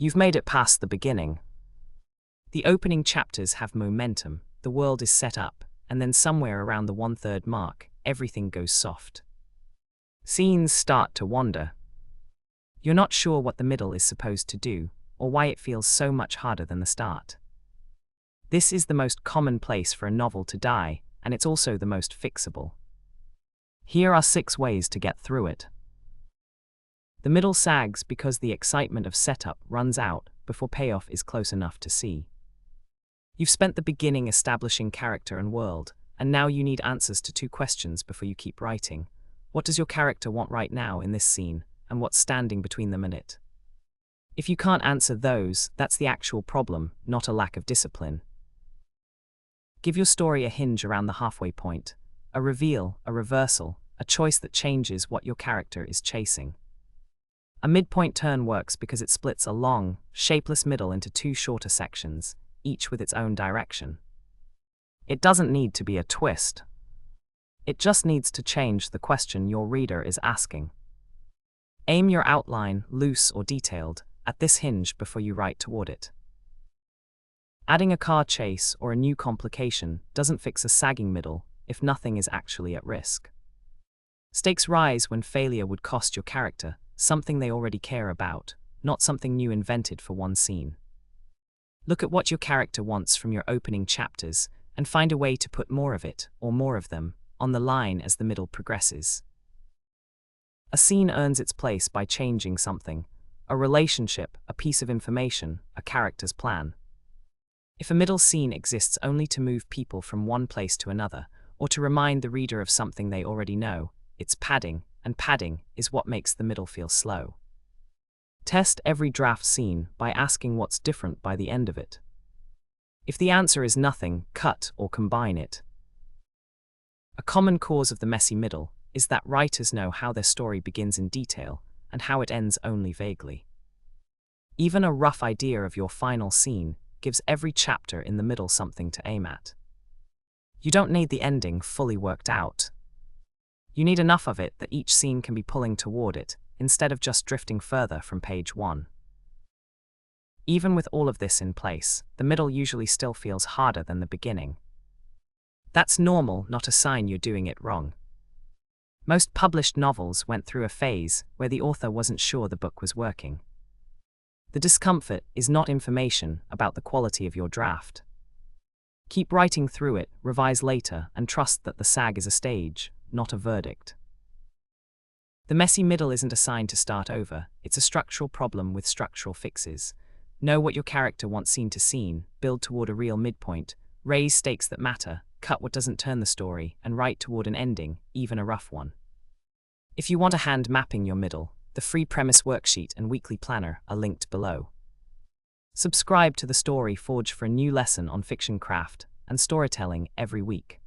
You've made it past the beginning. The opening chapters have momentum, the world is set up, and then somewhere around the 1/3 mark, everything goes soft. Scenes start to wander. You're not sure what the middle is supposed to do, or why it feels so much harder than the start. This is the most common place for a novel to die, and it's also the most fixable. Here are 6 ways to get through it. The middle sags because the excitement of setup runs out before payoff is close enough to see. You've spent the beginning establishing character and world, and now you need answers to 2 questions before you keep writing. What does your character want right now in this scene, and what's standing between them and it? If you can't answer those, that's the actual problem, not a lack of discipline. Give your story a hinge around the halfway point, a reveal, a reversal, a choice that changes what your character is chasing. A midpoint turn works because it splits a long, shapeless middle into 2 shorter sections, each with its own direction. It doesn't need to be a twist. It just needs to change the question your reader is asking. Aim your outline, loose or detailed, at this hinge before you write toward it. Adding a car chase or a new complication doesn't fix a sagging middle if nothing is actually at risk. Stakes rise when failure would cost your character something they already care about, not something new invented for one scene. Look at what your character wants from your opening chapters and find a way to put more of it, or more of them, on the line as the middle progresses. A scene earns its place by changing something, a relationship, a piece of information, a character's plan. If a middle scene exists only to move people from one place to another, or to remind the reader of something they already know, it's padding, and padding is what makes the middle feel slow. Test every draft scene by asking what's different by the end of it. If the answer is nothing, cut or combine it. A common cause of the messy middle is that writers know how their story begins in detail and how it ends only vaguely. Even a rough idea of your final scene gives every chapter in the middle something to aim at. You don't need the ending fully worked out. You need enough of it that each scene can be pulling toward it, instead of just drifting further from page 1. Even with all of this in place, the middle usually still feels harder than the beginning. That's normal, not a sign you're doing it wrong. Most published novels went through a phase where the author wasn't sure the book was working. The discomfort is not information about the quality of your draft. Keep writing through it, revise later, and trust that the sag is a stage, not a verdict. The messy middle isn't a sign to start over, it's a structural problem with structural fixes. Know what your character wants scene to scene, build toward a real midpoint, raise stakes that matter, cut what doesn't turn the story, and write toward an ending, even a rough one. If you want a hand mapping your middle, the free premise worksheet and weekly planner are linked below. Subscribe to the Story Forge for a new lesson on fiction craft and storytelling every week.